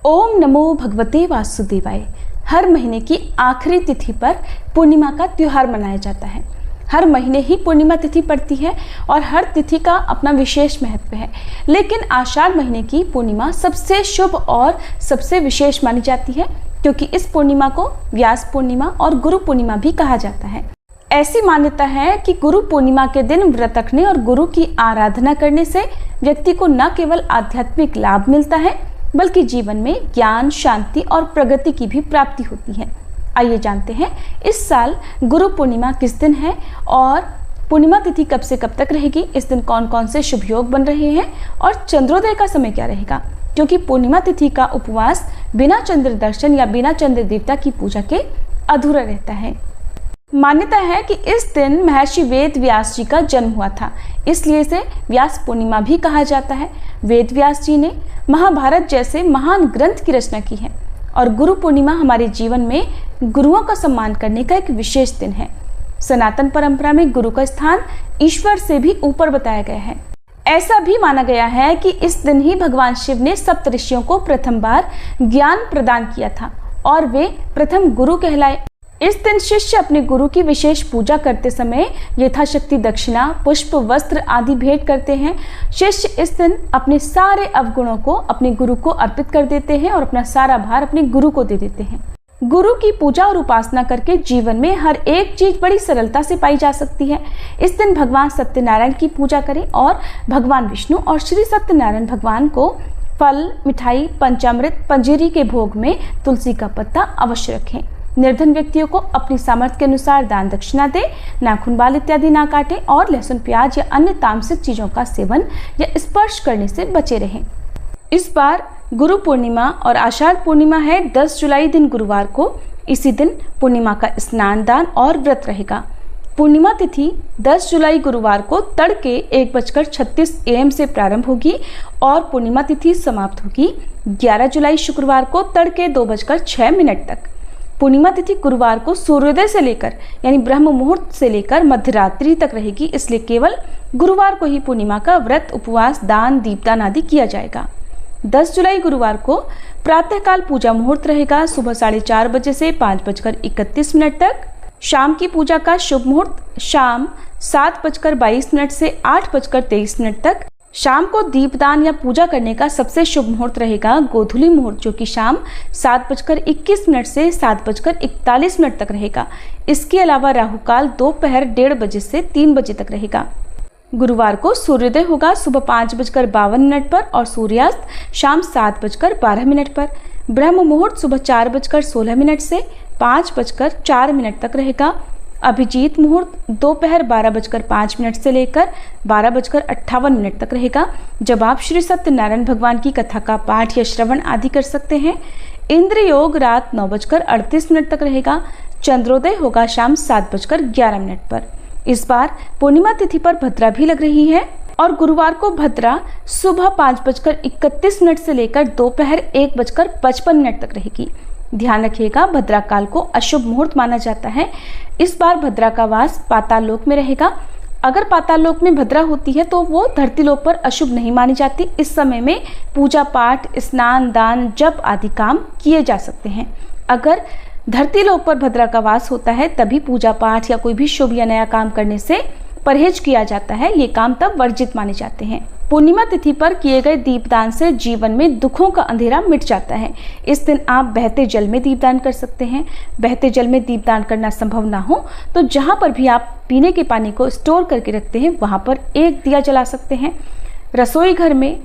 ओम नमो भगवते वासुदेवाय। हर महीने की आखिरी तिथि पर पूर्णिमा का त्योहार मनाया जाता है। हर महीने ही पूर्णिमा तिथि पड़ती है और हर तिथि का अपना विशेष महत्व है, लेकिन आषाढ़ महीने की पूर्णिमा सबसे शुभ और सबसे विशेष मानी जाती है, क्योंकि इस पूर्णिमा को व्यास पूर्णिमा और गुरु पूर्णिमा भी कहा जाता है। ऐसी मान्यता है कि गुरु पूर्णिमा के दिन व्रत रखने और गुरु की आराधना करने से व्यक्ति को न केवल आध्यात्मिक लाभ मिलता है, बल्कि जीवन में ज्ञान, शांति और प्रगति की भी प्राप्ति होती है। आइए जानते हैं इस साल गुरु पूर्णिमा किस दिन है और पूर्णिमा तिथि कब से कब तक रहेगी, इस दिन कौन कौन से शुभ योग बन रहे हैं और चंद्रोदय का समय क्या रहेगा, क्योंकि पूर्णिमा तिथि का उपवास बिना चंद्र दर्शन या बिना चंद्र देवता की पूजा के अधूरा रहता है। मान्यता है कि इस दिन महर्षि वेद व्यास जी का जन्म हुआ था, इसलिए इसे व्यास पूर्णिमा भी कहा जाता है। वेद व्यास जी ने महाभारत जैसे महान ग्रंथ की रचना की है और गुरु पूर्णिमा हमारे जीवन में गुरुओं का सम्मान करने का एक विशेष दिन है। सनातन परंपरा में गुरु का स्थान ईश्वर से भी ऊपर बताया गया है। ऐसा भी माना गया है कि इस दिन ही भगवान शिव ने सप्तऋषियों को प्रथम बार ज्ञान प्रदान किया था और वे प्रथम गुरु कहलाए। इस दिन शिष्य अपने गुरु की विशेष पूजा करते समय यथाशक्ति दक्षिणा, पुष्प, वस्त्र आदि भेंट करते हैं। शिष्य इस दिन अपने सारे अवगुणों को अपने गुरु को अर्पित कर देते हैं और अपना सारा भार अपने गुरु को दे देते हैं। गुरु की पूजा और उपासना करके जीवन में हर एक चीज बड़ी सरलता से पाई जा सकती है। इस दिन भगवान सत्यनारायण की पूजा करें और भगवान विष्णु और श्री सत्यनारायण भगवान को फल, मिठाई, पंचामृत, पंजीरी के भोग में तुलसी का पत्ता अवश्य रखें। निर्धन व्यक्तियों को अपनी सामर्थ्य के अनुसार दान दक्षिणा दें। नाखून, बाल इत्यादि ना काटें और लहसुन, प्याज या अन्य तामसिक चीजों का सेवन या स्पर्श करने से बचे रहें। इस बार गुरु पूर्णिमा और आषाढ़ पूर्णिमा है 10 जुलाई दिन गुरुवार को। इसी दिन पूर्णिमा का स्नान, दान और व्रत रहेगा। पूर्णिमा तिथि 10 जुलाई गुरुवार को तड़के 1:36 AM से प्रारंभ होगी और पूर्णिमा तिथि समाप्त होगी 11 जुलाई शुक्रवार को तड़के 2:06 तक। पूर्णिमा तिथि गुरुवार को सूर्योदय से लेकर यानी ब्रह्म मुहूर्त से लेकर मध्यरात्रि तक रहेगी, इसलिए केवल गुरुवार को ही पूर्णिमा का व्रत, उपवास, दान, दीपदान आदि किया जाएगा। 10 जुलाई गुरुवार को प्रातःकाल पूजा मुहूर्त रहेगा सुबह 4:30 बजे से 5:31 तक। शाम की पूजा का शुभ मुहूर्त शाम 7:22 से 8:23 तक। शाम को दीपदान या पूजा करने का सबसे शुभ मुहूर्त रहेगा गोधूली मुहूर्त, जो कि शाम 7:21 से 7:41 तक रहेगा। इसके अलावा राहु काल दोपहर 1:30 बजे से 3 बजे तक रहेगा। गुरुवार को सूर्योदय होगा सुबह 5:52 पर और सूर्यास्त शाम 7:12 पर। ब्रह्म मुहूर्त सुबह 4:16 से 5:04 तक रहेगा। अभिजीत मुहूर्त दोपहर 12:05 से लेकर 12:58 तक रहेगा, जब आप श्री सत्यनारायण भगवान की कथा का पाठ या श्रवण आदि कर सकते हैं। इंद्र योग रात 9:38 तक रहेगा। चंद्रोदय होगा शाम 7:11 पर। इस बार पूर्णिमा तिथि पर भद्रा भी लग रही है और गुरुवार को भद्रा सुबह 5:31 से लेकर दोपहर 1:55 तक रहेगी। ध्यान रखिएगा, भद्रा काल को अशुभ मुहूर्त माना जाता है। इस बार भद्रा का वास पाताल लोक में रहेगा। अगर पाताल लोक में भद्रा होती है तो वो धरती लोक पर अशुभ नहीं मानी जाती। इस समय में पूजा पाठ, स्नान, दान, जप आदि काम किए जा सकते हैं। अगर धरती लोक पर भद्रा का वास होता है तभी पूजा पाठ या कोई भी शुभ या नया काम करने से परहेज किया जाता है। ये काम तब वर्जित माने जाते हैं। पूर्णिमा तिथि पर किए गए दीपदान से जीवन में दुखों का अंधेरा मिट जाता है। इस दिन आप बहते जल में दीपदान कर सकते हैं। बहते जल में दीपदान करना संभव ना हो तो जहाँ पर भी आप पीने के पानी को स्टोर करके रखते हैं वहाँ पर एक दिया जला सकते हैं। रसोई घर में,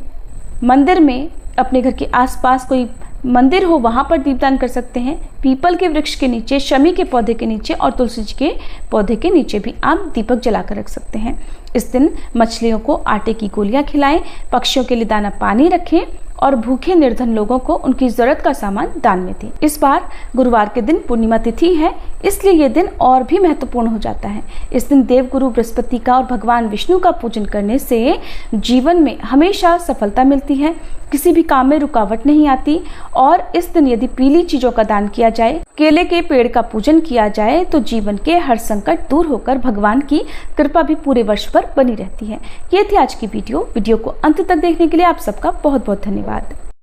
मंदिर में, अपने घर के आसपास कोई मंदिर हो वहाँ पर दीपदान कर सकते हैं। पीपल के वृक्ष के नीचे, शमी के पौधे के नीचे और तुलसी जी के पौधे के नीचे भी आप दीपक जलाकर रख सकते हैं। इस दिन मछलियों को आटे की गोलियां खिलाएं, पक्षियों के लिए दाना पानी रखें और भूखे निर्धन लोगों को उनकी जरूरत का सामान दान में दें। इस बार गुरुवार के दिन पूर्णिमा तिथि है, इसलिए ये दिन और भी महत्वपूर्ण हो जाता है। इस दिन देवगुरु बृहस्पति का और भगवान विष्णु का पूजन करने से जीवन में हमेशा सफलता मिलती है, किसी भी काम में रुकावट नहीं आती। और इस दिन यदि पीली चीजों का दान किया जाए, केले के पेड़ का पूजन किया जाए तो जीवन के हर संकट दूर होकर भगवान की कृपा भी पूरे वर्ष पर बनी रहती है। ये थी आज की वीडियो को अंत तक देखने के लिए आप सबका बहुत बहुत धन्यवाद।